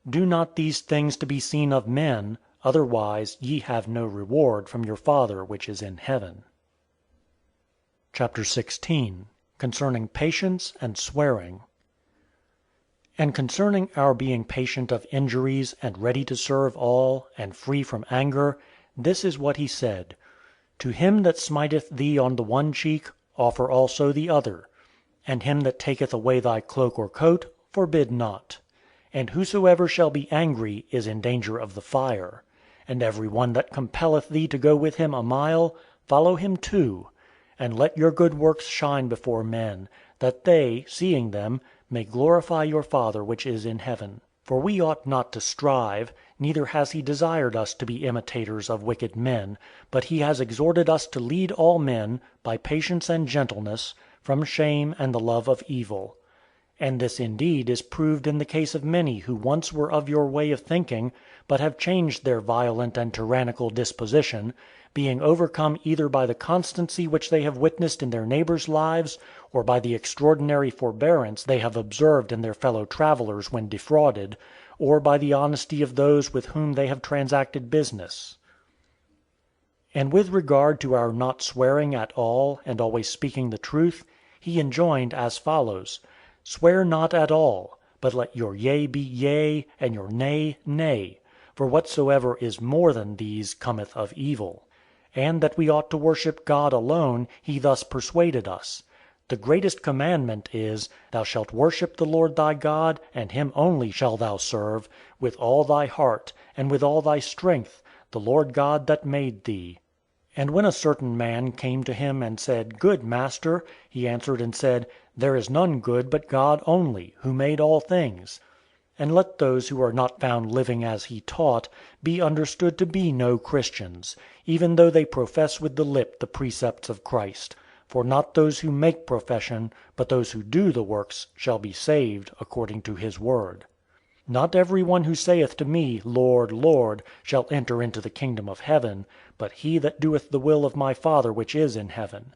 Do not these things to be seen of men, otherwise ye have no reward from your Father which is in heaven. Chapter 16. Concerning patience and swearing. And concerning our being patient of injuries, and ready to serve all, and free from anger, this is what he said: To him that smiteth thee on the one cheek, offer also the other; and him that taketh away thy cloak or coat, forbid not. And whosoever shall be angry is in danger of the fire. And every one that compelleth thee to go with him a mile, follow him too. And let your good works shine before men, that they, seeing them, may glorify your Father which is in heaven. For we ought not to strive, neither has he desired us to be imitators of wicked men, but he has exhorted us to lead all men, by patience and gentleness, from shame and the love of evil. And this indeed is proved in the case of many who once were of your way of thinking, but have changed their violent and tyrannical disposition, being overcome either by the constancy which they have witnessed in their neighbours' lives, or by the extraordinary forbearance they have observed in their fellow travellers when defrauded, or by the honesty of those with whom they have transacted business. And with regard to our not swearing at all, and always speaking the truth, he enjoined as follows: Swear not at all, but let your yea be yea, and your nay, nay. For whatsoever is more than these cometh of evil. And that we ought to worship God alone, he thus persuaded us. The greatest commandment is, Thou shalt worship the Lord thy God, and him only shalt thou serve, with all thy heart, and with all thy strength, the Lord God that made thee. And when a certain man came to him and said, Good Master, he answered and said, There is none good but God only, who made all things. And let those who are not found living as he taught, be understood to be no Christians, even though they profess with the lip the precepts of Christ. For not those who make profession, but those who do the works, shall be saved, according to his word. Not every one who saith to me, Lord, Lord, shall enter into the kingdom of heaven, but he that doeth the will of my Father which is in heaven.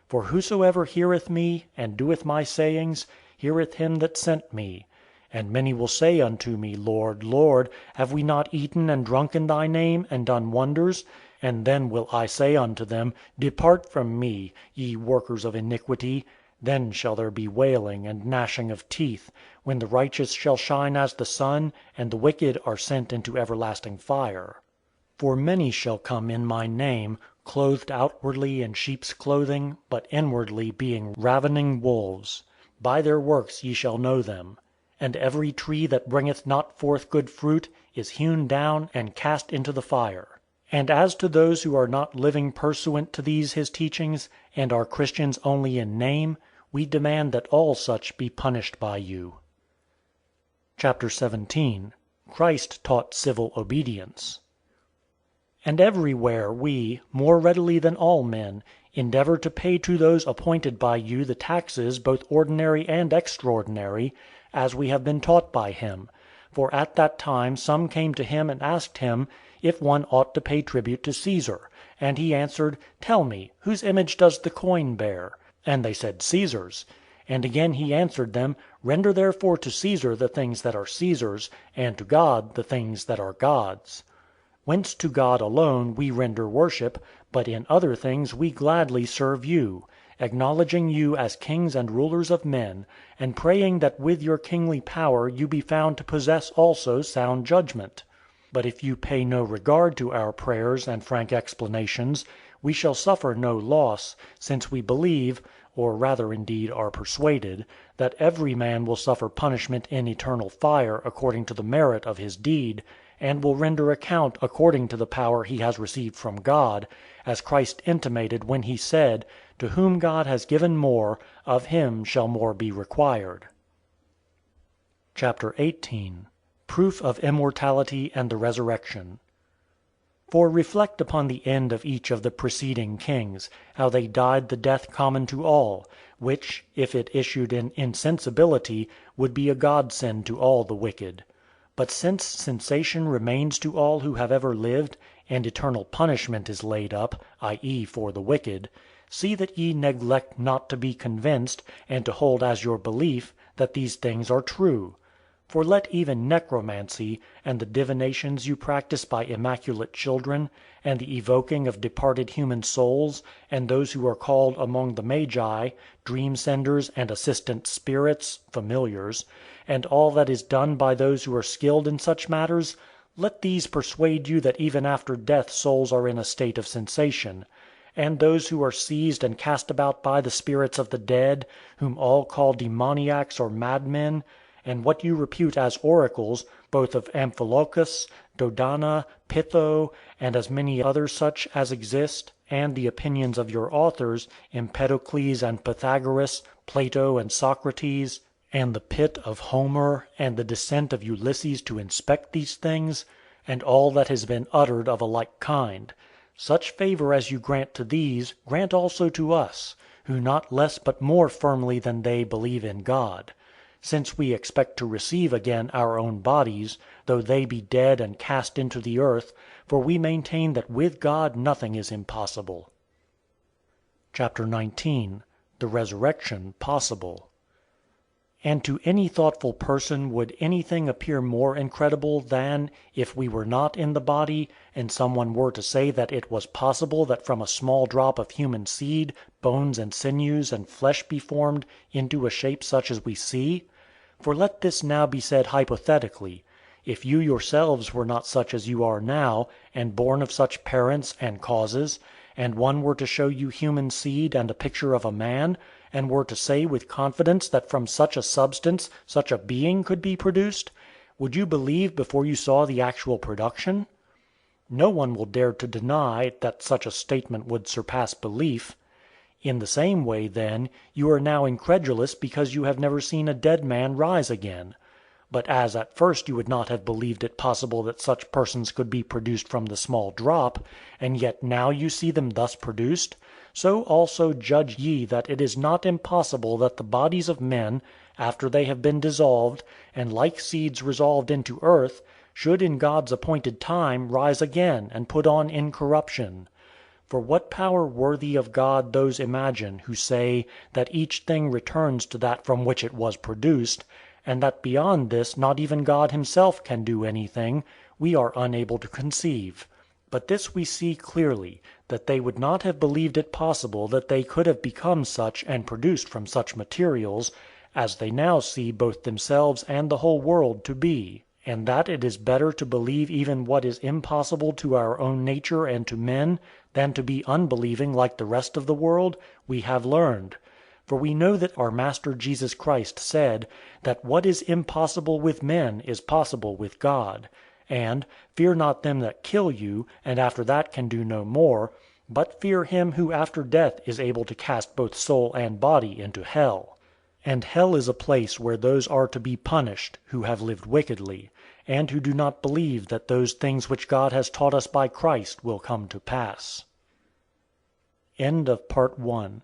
For whosoever heareth me, and doeth my sayings, heareth him that sent me. And many will say unto me, Lord, Lord, have we not eaten and drunk in thy name, and done wonders? And then will I say unto them, Depart from me, ye workers of iniquity. Then shall there be wailing and gnashing of teeth, when the righteous shall shine as the sun, and the wicked are sent into everlasting fire. For many shall come in my name, clothed outwardly in sheep's clothing, but inwardly being ravening wolves. By their works ye shall know them. And every tree that bringeth not forth good fruit is hewn down and cast into the fire. And as to those who are not living pursuant to these his teachings, and are Christians only in name, we demand that all such be punished by you. Chapter 17. Christ taught civil obedience. And everywhere we, more readily than all men, endeavour to pay to those appointed by you the taxes both ordinary and extraordinary, as we have been taught by him. For at that time some came to him and asked him, if one ought to pay tribute to Caesar. And he answered, Tell me, whose image does the coin bear? And they said, Caesar's. And again he answered them, Render therefore to Caesar the things that are Caesar's, and to God the things that are God's. Whence to God alone we render worship, but in other things we gladly serve you, acknowledging you as kings and rulers of men, and praying that with your kingly power you be found to possess also sound judgment. But if you pay no regard to our prayers and frank explanations, we shall suffer no loss, since we believe, or rather indeed are persuaded, that every man will suffer punishment in eternal fire according to the merit of his deed, and will render account according to the power he has received from God, as Christ intimated when he said, To whom God has given more, of him shall more be required. Chapter 18. Proof of Immortality and the Resurrection. For reflect upon the end of each of the preceding kings, how they died the death common to all, which, if it issued in insensibility, would be a godsend to all the wicked. But since sensation remains to all who have ever lived, and eternal punishment is laid up, i.e. for the wicked, see that ye neglect not to be convinced, and to hold as your belief, that these things are true. For let even necromancy, and the divinations you practice by immaculate children, and the evoking of departed human souls, and those who are called among the Magi, dream senders and assistant spirits, familiars, and all that is done by those who are skilled in such matters, let these persuade you that even after death souls are in a state of sensation; and those who are seized and cast about by the spirits of the dead, whom all call demoniacs or madmen, and what you repute as oracles, both of Amphilochus, Dodana, Pytho, and as many other such as exist, and the opinions of your authors, Empedocles and Pythagoras, Plato and Socrates, and the pit of Homer, and the descent of Ulysses to inspect these things, and all that has been uttered of a like kind; such favor as you grant to these, grant also to us, who not less but more firmly than they believe in God; since we expect to receive again our own bodies, though they be dead and cast into the earth, for we maintain that with God nothing is impossible. Chapter 19. The Resurrection Possible. And to any thoughtful person would anything appear more incredible than, if we were not in the body, and someone were to say that it was possible that from a small drop of human seed bones and sinews and flesh be formed into a shape such as we see? For let this now be said hypothetically: if you yourselves were not such as you are now, and born of such parents and causes, and one were to show you human seed and a picture of a man, and were to say with confidence that from such a substance such a being could be produced, would you believe before you saw the actual production? No one will dare to deny that such a statement would surpass belief. In the same way, then, you are now incredulous because you have never seen a dead man rise again. But as at first you would not have believed it possible that such persons could be produced from the small drop, and yet now you see them thus produced, so also judge ye that it is not impossible that the bodies of men, after they have been dissolved, and like seeds resolved into earth, should in God's appointed time rise again and put on incorruption. For what power worthy of God those imagine who say that each thing returns to that from which it was produced, and that beyond this not even God himself can do anything, we are unable to conceive. But this we see clearly, that they would not have believed it possible that they could have become such and produced from such materials, as they now see both themselves and the whole world to be; and that it is better to believe even what is impossible to our own nature and to men, than to be unbelieving like the rest of the world, we have learned. For we know that our Master Jesus Christ said, that what is impossible with men is possible with God; and, fear not them that kill you, and after that can do no more, but fear him who after death is able to cast both soul and body into hell. And hell is a place where those are to be punished who have lived wickedly, and who do not believe that those things which God has taught us by Christ will come to pass. End of Part 1.